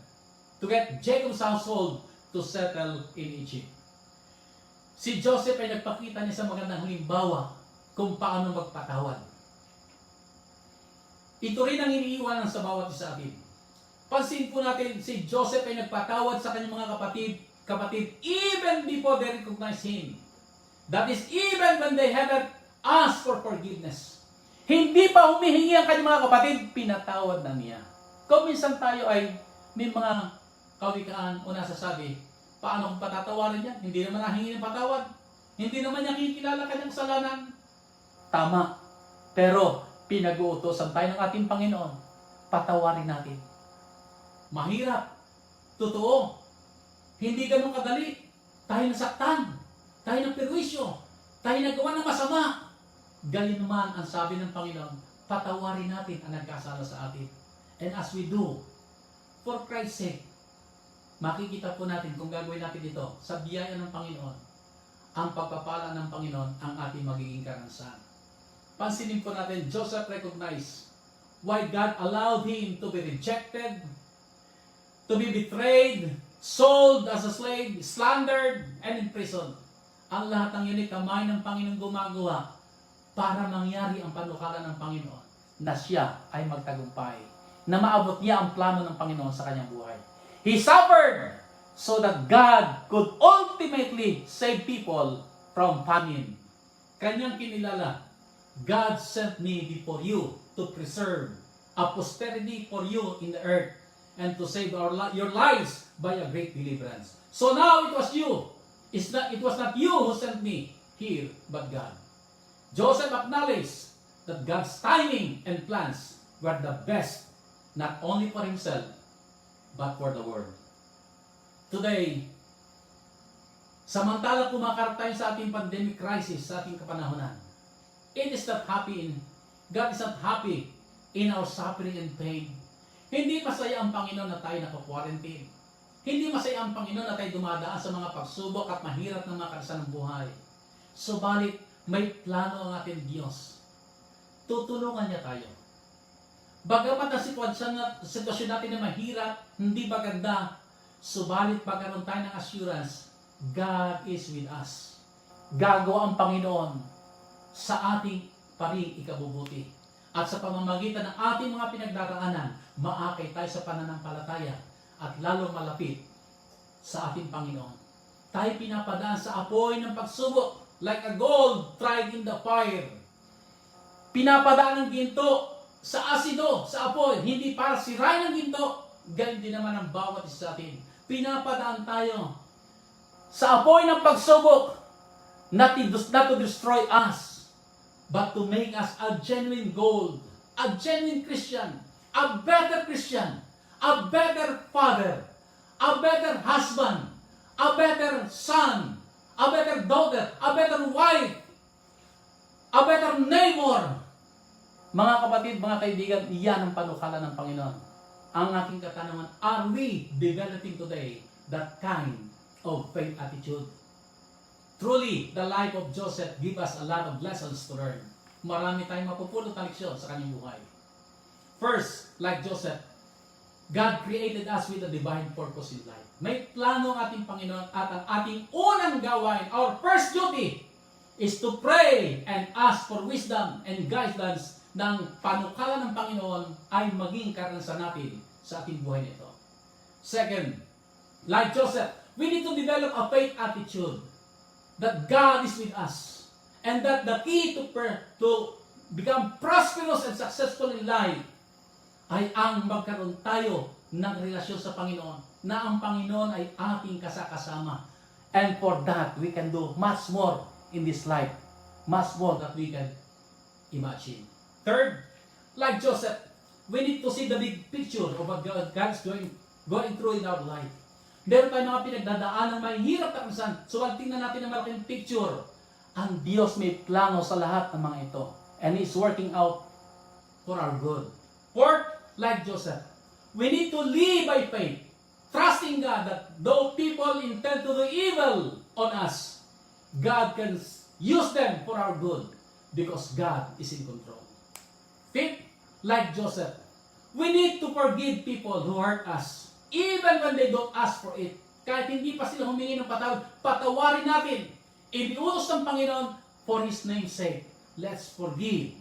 to get Jacob's household to settle in Egypt. Si Joseph ay nagpakita niya sa magandang halimbawa kung paano magpatawad. Ito rin ang iniiwanan sa bawat isa atin. Pansin po natin, si Joseph ay nagpatawad sa kanyang mga kapatid even before they recognize him. That is, even when they haven't asked for forgiveness. Hindi pa humihingi ang kanyang mga kapatid, pinatawad na niya. Kung minsan tayo ay may mga kawikaan o nasasabi, paano kung patatawarin niya? Hindi naman nahingi ng patawad. Hindi naman niya kikilala kanyang kasalanan. Tama. Pero pinag-uutosan tayo ng ating Panginoon, patawarin natin. Mahirap. Totoo. Hindi ganun kadali. Tayo nasaktan. Tayo ng perwisyo. Tayo nagawa ng masama. Galing naman ang sabi ng Panginoon, patawarin natin ang nagkasala sa atin. And as we do, for Christ's sake, makikita po natin kung gagawin natin ito sa biyaya ng Panginoon, ang pagpapala ng Panginoon ang ating magiging karanasan. Pansinin po natin, Joseph recognized why God allowed him to be rejected, to be betrayed, sold as a slave, slandered, and imprisoned. Ang lahat ng yun ay kamay ng Panginoon gumagawa para mangyari ang panukala ng Panginoon na siya ay magtagumpay, na maabot niya ang plano ng Panginoon sa kanyang buhay. He suffered so that God could ultimately save people from famine. Kanyang kinilala, God sent me before you to preserve a posterity for you in the earth and to save your lives by a great deliverance. So now it was you. It was not you who sent me here, but God. Joseph acknowledged that God's timing and plans were the best, not only for himself, but for the world. Today, samantala kumakarap tayo sa ating pandemic crisis, sa ating kapanahonan, God is not happy in our suffering and pain. Hindi masaya ang Panginoon na tayo naka-quarantine. Hindi masaya ang Panginoon na tayo dumadaan sa mga pagsubok at mahirap ng mga karanasan ng buhay. Subalit, may plano ang ating Diyos. Tutulungan niya tayo. Bagamat ang sitwasyon natin na mahirap, hindi maganda, subalit pagkaroon tayo ng assurance, God is with us. Gagawa ang Panginoon sa ating paring ikabubuti. At sa pamamagitan ng ating mga pinagdaraanan, maakay tayo sa pananampalataya at lalong malapit sa ating Panginoon. Tayo pinapadaan sa apoy ng pagsubok like a gold tried in the fire. Pinapadaan ng ginto sa asido, sa apoy, hindi para sirain ng ginto, ganyan din naman ang bawat isa sa atin. Pinapadaan tayo sa apoy ng pagsubok, not to destroy us, but to make us a genuine gold, a genuine Christian, a better Christian, a better father, a better husband, a better son, a better daughter, a better wife, a better neighbor. Mga kapatid, mga kaibigan, iyan ang panukala ng Panginoon. Ang aking katanungan, are we developing today that kind of faith attitude? Truly, the life of Joseph gives us a lot of lessons to learn. Marami tayong mapupulot na leksyon sa kanyang buhay. First, like Joseph, God created us with a divine purpose in life. May plano ang ating Panginoon at ang ating unang gawain, our first duty, is to pray and ask for wisdom and guidance ng panukala ng Panginoon ay maging karanasan natin sa ating buhay nito. Second, like Joseph, we need to develop a faith attitude that God is with us and that the key to become prosperous and successful in life ay ang magkaroon tayo ng relasyon sa Panginoon, na ang Panginoon ay ating kasakasama. And for that, we can do much more in this life, much more that we can imagine. Third, like Joseph, we need to see the big picture of what God is going through in our life. Meron tayong mga pinagdadaan ng mahirap na kanasan. So, tingnan natin ang malaking picture. Ang Diyos may plano sa lahat ng mga ito. And He's working out for our good. Fourth, like Joseph, we need to live by faith, trusting God that though people intend to do evil on us, God can use them for our good because God is in control. Fifth, like Joseph, we need to forgive people who hurt us, even when they don't ask for it. Kahit hindi pa sila humingi ng patawad, patawarin natin. Iniutos ng Panginoon for His name's sake. Let's forgive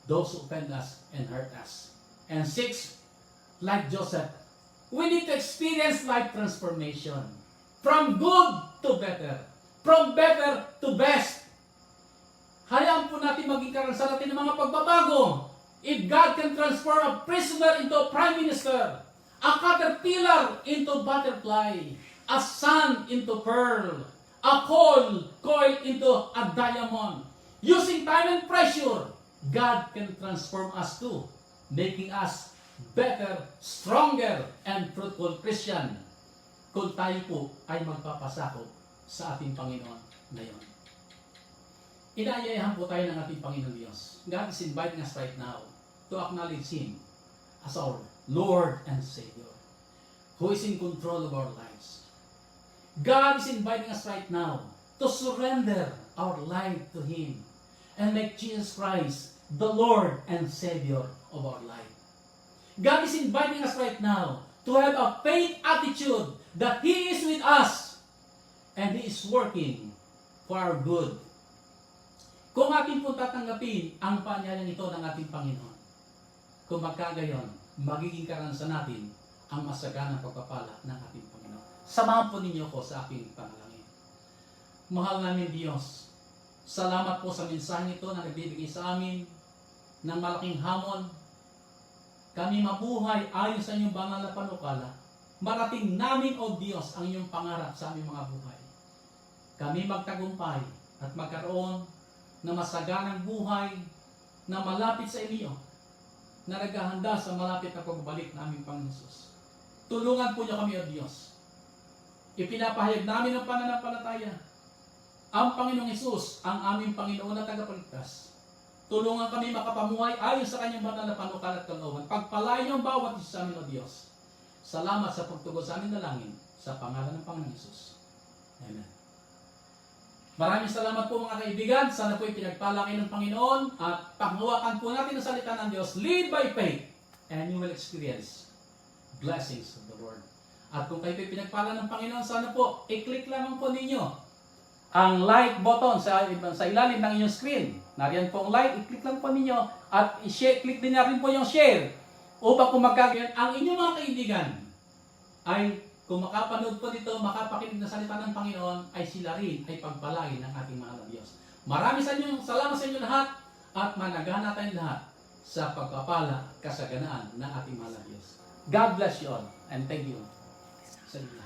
those who offend us and hurt us. And sixth, like Joseph, we need to experience life transformation. From good to better. From better to best. Hayaan po natin maging karanasan natin ng mga pagbabago. If God can transform a prisoner into a prime minister, a caterpillar into butterfly, a sand into pearl, a coal into a diamond, using time and pressure, God can transform us too, making us better, stronger, and fruitful Christian kung tayo po ay magpapasakop sa ating Panginoon ngayon. Inaayayahan po tayo ng ating Panginoon Diyos. God is inviting us right now to acknowledge Him as our Lord and Savior, who is in control of our lives. God is inviting us right now to surrender our life to Him and make Jesus Christ the Lord and Savior of our life. God is inviting us right now to have a faith attitude that He is with us and He is working for our good. Kung atin po tatanggapin ang panyalang ito ng ating Panginoon, kung magkagayon, magiging karanasan natin ang masaganang pagpapala ng ating Panginoon. Samahan po ninyo ko sa aking panalangin. Mahal namin Diyos, salamat po sa mensahe ito na nagbibigay sa amin ng malaking hamon. Kami mabuhay ayon sa inyong banal na panukala. Marating namin, O Diyos, ang iyong pangarap sa aming mga buhay. Kami magtagumpay at magkaroon ng masaganang buhay na malapit sa inyo, na naghahanda sa malapit na pagbabalik ng aming Panginoon Jesus. Tulungan po niyo kami, O Diyos. Ipinapahayag namin ang pananampalataya. Ang Panginoong Jesus, ang aming Panginoon na tagapagligtas. Tulungan kami makapamuhay ayon sa kanyang banal na panukala at kalooban. Pagpalain niyo ang bawat isa sa amin, O Diyos. Salamat sa pagtugon sa aming dalangin sa pangalan ng Panginoong Jesus. Amen. Maraming salamat po mga kaibigan. Sana po ipinagpala kayo ng Panginoon at panghawakan po natin ang salita ng Diyos. Live by faith and you will experience blessings of the Lord. At kung kayo pinagpala ng Panginoon, sana po i-click lamang po ninyo ang like button sa ilalim ng inyong screen. Nariyan po ang like, i-click lang po ninyo at i-share, click din na rin po yung share upang kung magkagayon ang inyong mga kaibigan ay kung makapanood po dito, makapakinig ng salita ng Panginoon, ay sila rin ay pagpalain ng ating mahal na Diyos. Maraming salamat sa inyo lahat at managana tayong lahat sa pagpapala at kasaganaan ng ating mahal na Diyos. God bless you all and thank you sa inyo.